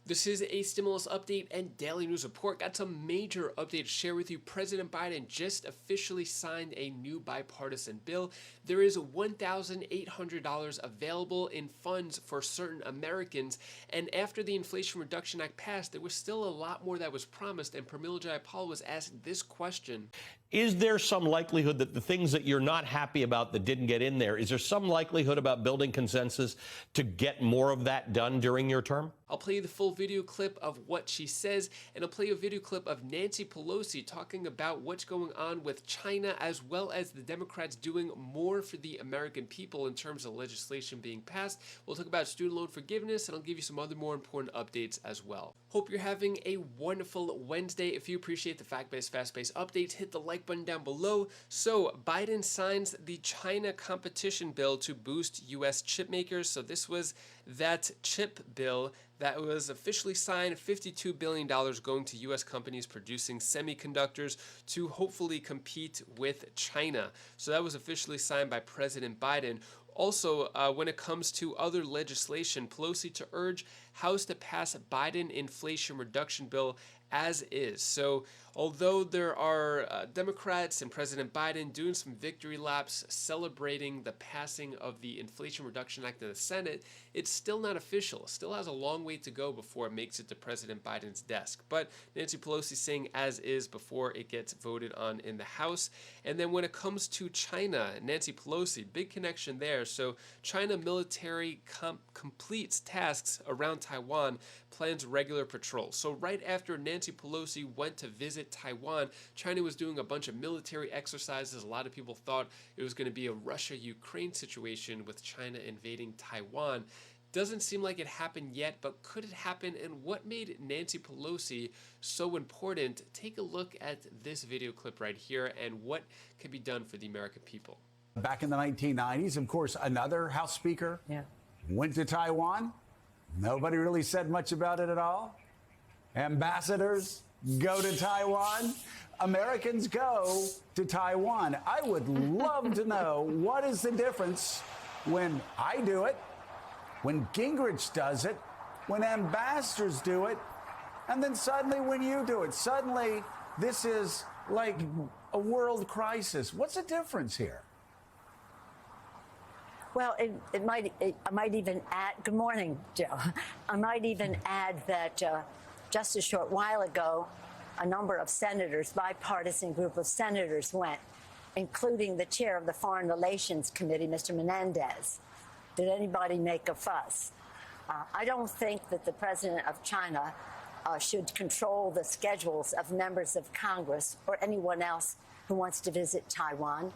This is a stimulus update and daily news report. Got some major updates to share with you. President Biden just officially signed a new bipartisan bill. There is $1,800 available in funds for certain Americans. And after the Inflation Reduction Act passed, there was still a lot more that was promised. And Pramila Jayapal was asked this question. Is there some likelihood that the things that you're not happy about that didn't get in there, is there some likelihood about building consensus to get more of that done during your term? I'll play you the full video clip of what she says, and I'll play you a video clip of Nancy Pelosi talking about what's going on with China, as well as the Democrats doing more for the American people in terms of legislation being passed. We'll talk about student loan forgiveness, and I'll give you some other more important updates as well. Hope you're having a wonderful Wednesday. If you appreciate the fact-based, fast-paced updates, hit the like button down below. So Biden signs the China competition bill to boost U.S. chip makers. So this was that chip bill that was officially signed, $52 billion going to U.S. companies producing semiconductors to hopefully compete with China. So that was officially signed by President Biden. Also, when it comes to other legislation, Pelosi to urge House to pass Biden Inflation Reduction Bill as is. So although there are Democrats and President Biden doing some victory laps celebrating the passing of the Inflation Reduction Act in the Senate, it's still not official. It still has a long way to go before it makes it to President Biden's desk. But Nancy Pelosi saying as is before it gets voted on in the House. And then when it comes to China, Nancy Pelosi, big connection there. So China military completes tasks around Taiwan, plans regular patrol. So right after Nancy Pelosi went to visit Taiwan, China was doing a bunch of military exercises. A lot of people thought it was going to be a Russia-Ukraine situation with China invading Taiwan. Doesn't seem like it happened yet, but could it happen? And what made Nancy Pelosi so important? Take a look at this video clip right here and what can be done for the American people. Back in the 1990s, of course, another House Speaker went to Taiwan. Nobody really said much about it at all. Ambassadors go to Taiwan. Americans go to Taiwan. I would love to know what is the difference when I do it, when Gingrich does it, when ambassadors do it, and then suddenly when you do it. Suddenly, this is like a world crisis. What's the difference here? Well, I might even add, good morning, Joe. I might even add that just a short while ago, a number of senators, bipartisan group of senators went, including the chair of the Foreign Relations Committee, Mr. Menendez. Did anybody make a fuss? I don't think that the president of China should control the schedules of members of Congress or anyone else who wants to visit Taiwan.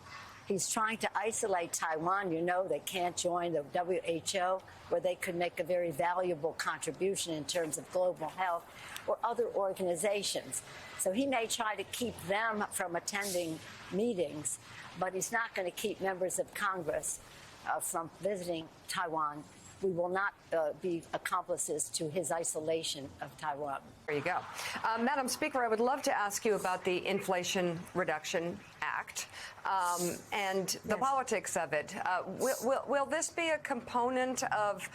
He's trying to isolate Taiwan. You know, they can't join the WHO, where they could make a very valuable contribution in terms of global health, or other organizations. So he may try to keep them from attending meetings, but he's not going to keep members of Congress from visiting Taiwan. We will not be accomplices to his isolation of Taiwan. There you go. Madam Speaker, I would love to ask you about the Inflation Reduction Act and the politics of it. Will this be a component of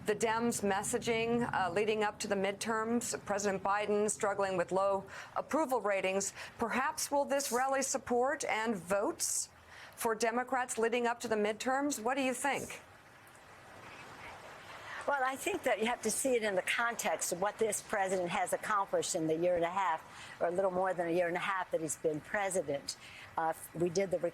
the Dems' messaging leading up to the midterms? President Biden struggling with low approval ratings. Perhaps will this rally support and votes for Democrats leading up to the midterms? What do you think? Well, I think that you have to see it in the context of what this president has accomplished in the year and a half, or a little more than a year and a half that he's been president. We did the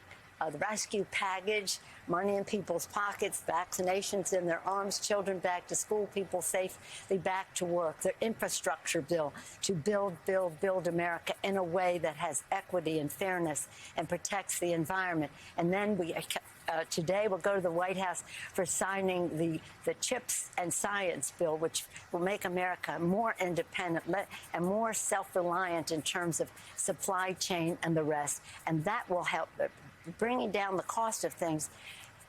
rescue package, money in people's pockets, vaccinations in their arms, children back to school, people safely back to work, their infrastructure bill to build America in a way that has equity and fairness and protects the environment. And then today we'll go to the White House for signing the CHIPS and Science bill, which will make America more independent and more self-reliant in terms of supply chain and the rest. And that will help. Bringing down the cost of things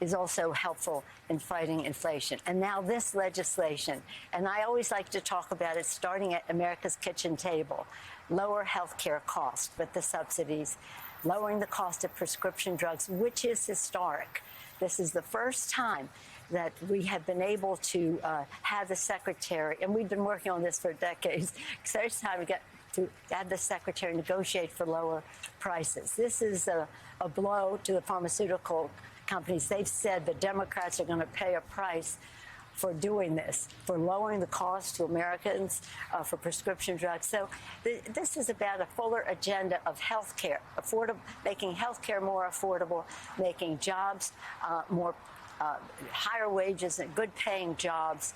is also helpful in fighting inflation. And now this legislation, and I always like to talk about it starting at America's kitchen table, lower health care costs with the subsidies, lowering the cost of prescription drugs, which is historic. This is the first time that we have been able to have the secretary, and we've been working on this for decades, so it's time to get to have the secretary negotiate for lower prices. This is a blow to the pharmaceutical companies. They've said the Democrats are going to pay a price for doing this, for lowering the cost to Americans for prescription drugs. So this is about a fuller agenda of health care, making health care more affordable, making jobs more higher wages and good-paying jobs,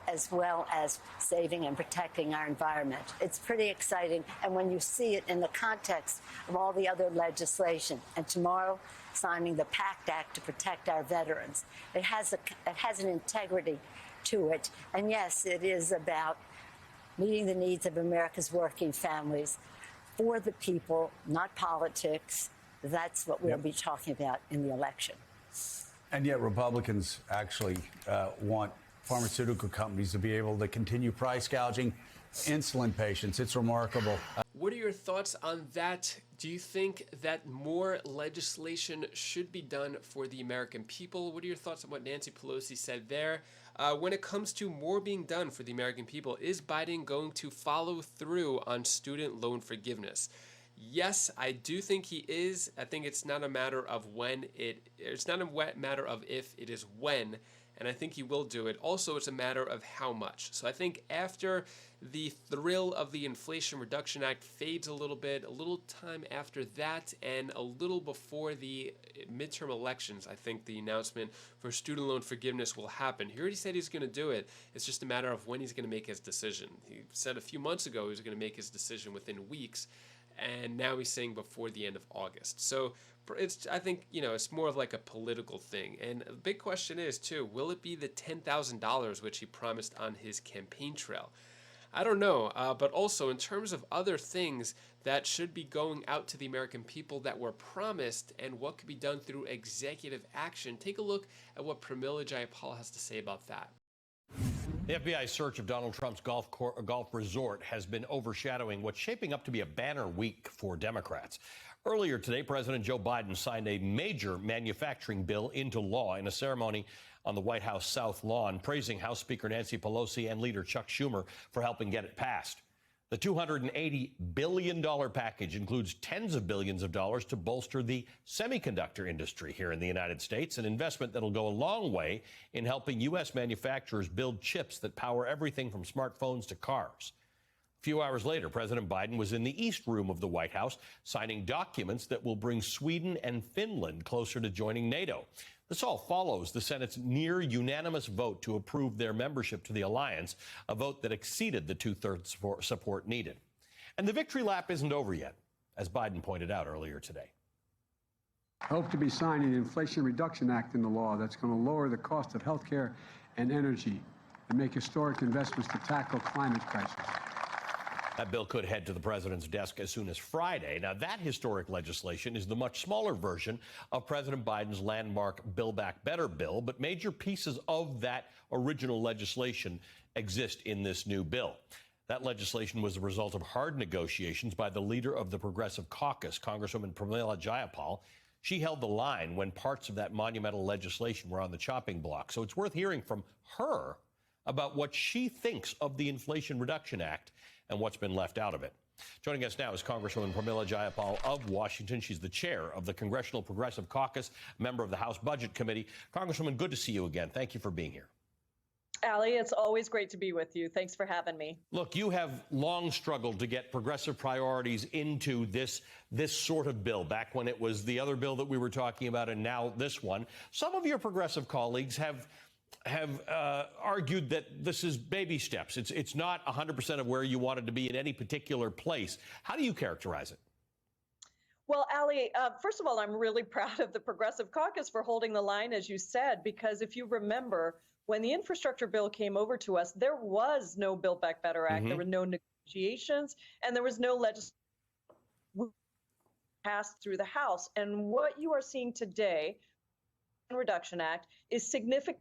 as well as saving and protecting our environment. It's pretty exciting, and when you see it in the context of all the other legislation, and tomorrow signing the PACT Act to protect our veterans, it has an integrity to it. And yes, it is about meeting the needs of America's working families for the people, not politics. That's what we'll be talking about in the election. And yet Republicans actually want pharmaceutical companies to be able to continue price gouging insulin patients. It's remarkable. What are your thoughts on that? Do you think that more legislation should be done for the American people? What are your thoughts on what Nancy Pelosi said there? When it comes to more being done for the American people, is Biden going to follow through on student loan forgiveness? Yes, I do think he is. I think it's not a matter of it's not a matter of if, it is when. And I think he will do it. Also, it's a matter of how much. So I think after the thrill of the Inflation Reduction Act fades a little bit, a little time after that, and a little before the midterm elections, I think the announcement for student loan forgiveness will happen. He already said he's going to do it. It's just a matter of when he's going to make his decision. He said a few months ago he was going to make his decision within weeks, and now he's saying before the end of August. So I think, it's more of like a political thing. And the big question is, too, will it be the $10,000 which he promised on his campaign trail? I don't know. But also, in terms of other things that should be going out to the American people that were promised and what could be done through executive action, take a look at what Pramila Jayapal has to say about that. The FBI's search of Donald Trump's golf resort has been overshadowing what's shaping up to be a banner week for Democrats. Earlier today, President Joe Biden signed a major manufacturing bill into law in a ceremony on the White House South Lawn, praising House Speaker Nancy Pelosi and Leader Chuck Schumer for helping get it passed. The $280 billion package includes tens of billions of dollars to bolster the semiconductor industry here in the United States, an investment that'll go a long way in helping U.S. manufacturers build chips that power everything from smartphones to cars. A few hours later, President Biden was in the East Room of the White House signing documents that will bring Sweden and Finland closer to joining NATO. This all follows the Senate's near unanimous vote to approve their membership to the alliance, a vote that exceeded the two-thirds support needed. And the victory lap isn't over yet, as Biden pointed out earlier today. I hope to be signing the Inflation Reduction Act into law that's going to lower the cost of health care and energy and make historic investments to tackle climate crisis. That bill could head to the president's desk as soon as Friday. Now, that historic legislation is the much smaller version of President Biden's landmark Build Back Better bill, but major pieces of that original legislation exist in this new bill. That legislation was the result of hard negotiations by the leader of the Progressive Caucus, Congresswoman Pramila Jayapal. She held the line when parts of that monumental legislation were on the chopping block. So it's worth hearing from her about what she thinks of the Inflation Reduction Act and what's been left out of it. Joining us now is Congresswoman Pramila Jayapal of Washington. She's the chair of the Congressional Progressive Caucus, member of the House Budget Committee. Congresswoman, good to see you again. Thank you for being here. Ali, it's always great to be with you. Thanks for having me. Look, you have long struggled to get progressive priorities into this sort of bill, back when it was the other bill that we were talking about and now this one. Some of your progressive colleagues have argued that this is baby steps. It's not 100% of where you wanted to be in any particular place. How do you characterize it? Well, Ali, first of all, I'm really proud of the Progressive Caucus for holding the line, as you said, because if you remember, when the infrastructure bill came over to us, there was no Build Back Better Act. There were no negotiations, and there was no legislation passed through the House. And what you are seeing today, the Reduction Act, is significant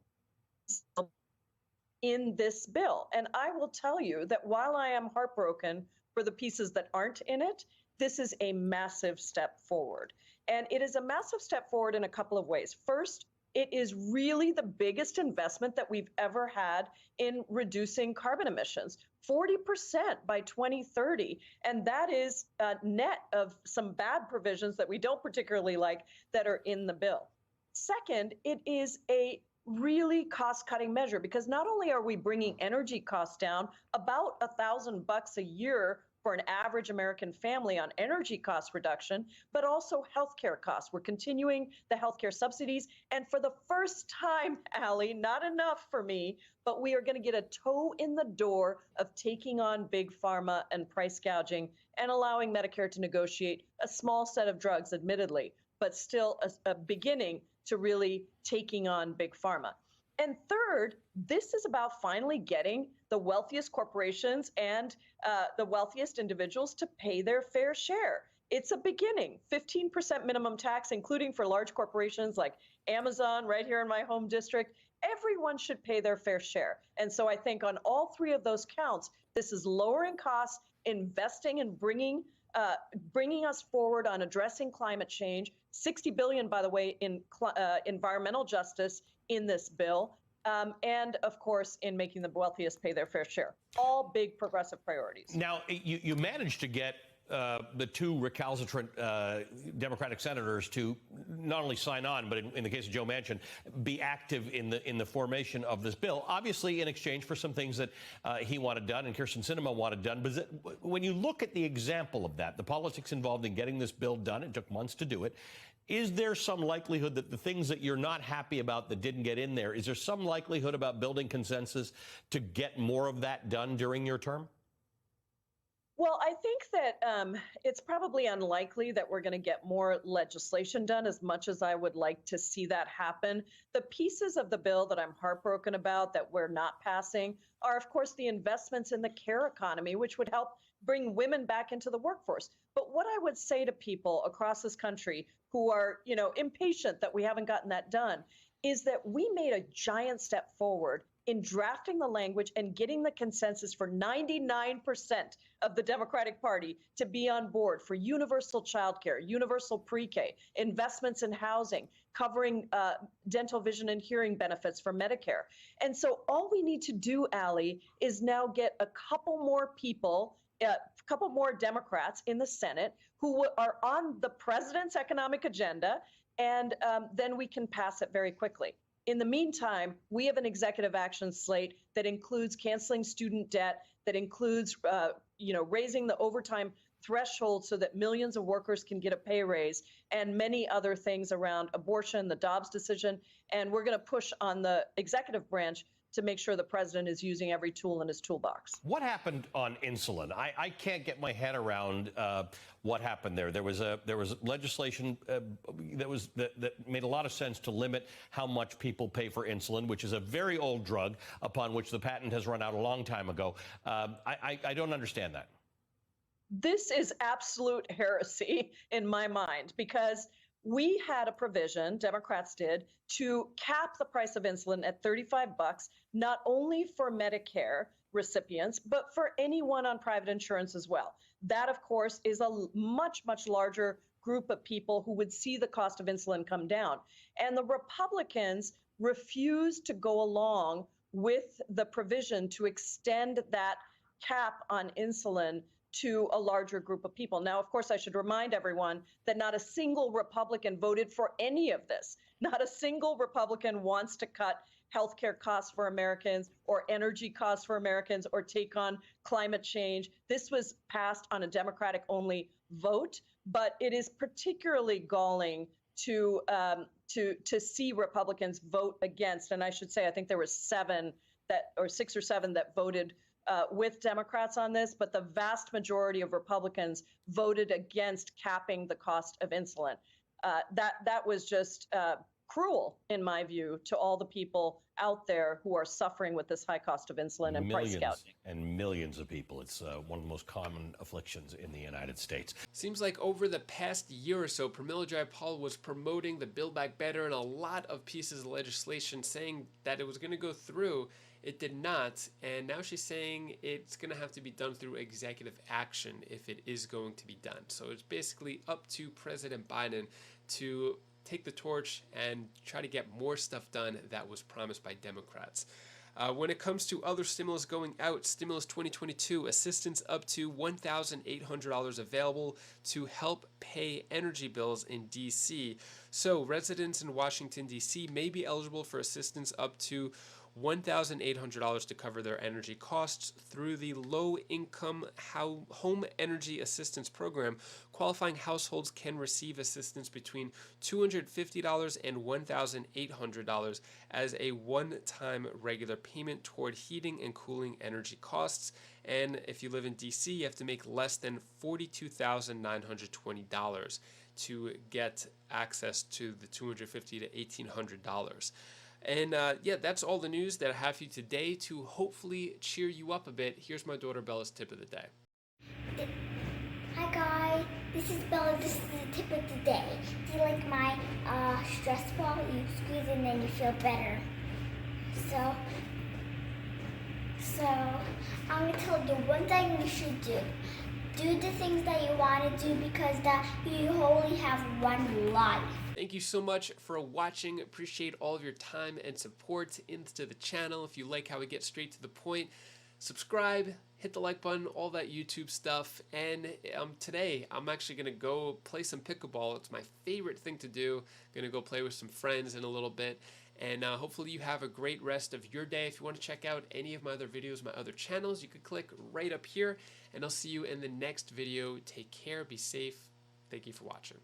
in this bill. And I will tell you that while I am heartbroken for the pieces that aren't in it, this is a massive step forward. And it is a massive step forward in a couple of ways. First, It is really the biggest investment that we've ever had in reducing carbon emissions, 40% by 2030. And that is net of some bad provisions that we don't particularly like that are in the bill. Second, it is a really cost-cutting measure because not only are we bringing energy costs down about $1,000 a year for an average American family on energy cost reduction, but also healthcare costs. We're continuing the healthcare subsidies. And for the first time, Allie, not enough for me, but we are going to get a toe in the door of taking on big pharma and price gouging and allowing Medicare to negotiate a small set of drugs, admittedly, but still a beginning to really taking on big pharma. And third, this is about finally getting the wealthiest corporations and the wealthiest individuals to pay their fair share. It's a beginning, 15% minimum tax, including for large corporations like Amazon right here in my home district. Everyone should pay their fair share. And so I think on all three of those counts, this is lowering costs, investing and bringing us forward on addressing climate change, $60 billion, by the way, in environmental justice in this bill, and of course, in making the wealthiest pay their fair share. All big progressive priorities. Now, you managed to get the two recalcitrant Democratic senators to not only sign on, but in the case of Joe Manchin, be active in the formation of this bill, obviously in exchange for some things that he wanted done and Kyrsten Sinema wanted done. But when you look at the example of that, the politics involved in getting this bill done, it took months to do it. Is there some likelihood that the things that you're not happy about that didn't get in there, is there some likelihood about building consensus to get more of that done during your term? Well, I think that it's probably unlikely that we're going to get more legislation done, as much as I would like to see that happen. The pieces of the bill that I'm heartbroken about that we're not passing are, of course, the investments in the care economy, which would help bring women back into the workforce. But what I would say to people across this country who are, impatient that we haven't gotten that done is that we made a giant step forward in drafting the language and getting the consensus for 99% of the Democratic Party to be on board for universal childcare, universal pre-K, investments in housing, covering dental, vision, and hearing benefits for Medicare. And so all we need to do, Allie, is now get a couple more people, a couple more Democrats in the Senate who are on the president's economic agenda, and then we can pass it very quickly. In the meantime, we have an executive action slate that includes canceling student debt, that includes, raising the overtime threshold so that millions of workers can get a pay raise, and many other things around abortion, the Dobbs decision. And we're going to push on the executive branch to make sure the president is using every tool in his toolbox. What happened on insulin? I can't get my head around what happened there. There was legislation that made a lot of sense to limit how much people pay for insulin, which is a very old drug upon which the patent has run out a long time ago. I don't understand that. This is absolute heresy in my mind, because we had a provision, Democrats did, to cap the price of insulin at $35, not only for Medicare recipients, but for anyone on private insurance as well. That, of course, is a much, much larger group of people who would see the cost of insulin come down. And the Republicans refused to go along with the provision to extend that cap on insulin to a larger group of people. Now, of course, I should remind everyone that not a single Republican voted for any of this. Not a single Republican wants to cut healthcare costs for Americans or energy costs for Americans or take on climate change. This was passed on a Democratic-only vote, but it is particularly galling to see Republicans vote against. And I should say, I think there were 6 or 7 that voted with Democrats on this, but the vast majority of Republicans voted against capping the cost of insulin. That was just cruel, in my view, to all the people out there who are suffering with this high cost of insulin and price gouging. And millions of people. It's one of the most common afflictions in the United States. Seems like over the past year or so, Pramila Jayapal was promoting the Build Back Better and a lot of pieces of legislation saying that it was going to go through. It did not, and now she's saying it's going to have to be done through executive action if it is going to be done. So it's basically up to President Biden to take the torch and try to get more stuff done that was promised by Democrats. When it comes to other stimulus going out, Stimulus 2022, assistance up to $1,800 available to help pay energy bills in D.C. So residents in Washington, D.C. may be eligible for assistance up to $1,800 to cover their energy costs through the Low-Income Home Energy Assistance Program. Qualifying households can receive assistance between $250 and $1,800 as a one-time regular payment toward heating and cooling energy costs. And if you live in DC, you have to make less than $42,920 to get access to the $250 to $1,800. And yeah, that's all the news that I have for you today to hopefully cheer you up a bit. Here's my daughter Bella's tip of the day. Hi guys, this is Bella. This is the tip of the day. Do you like my stress ball? You squeeze it and then you feel better. So I'm going to tell you one thing you should do. Do the things that you want to do because you only have one life. Thank you so much for watching. Appreciate all of your time and support into the channel. If you like how we get straight to the point, subscribe, hit the like button, all that YouTube stuff. And today I'm actually going to go play some pickleball. It's my favorite thing to do. I'm going to go play with some friends in a little bit. And hopefully you have a great rest of your day. If you want to check out any of my other videos, my other channels, you could click right up here. And I'll see you in the next video. Take care, be safe. Thank you for watching.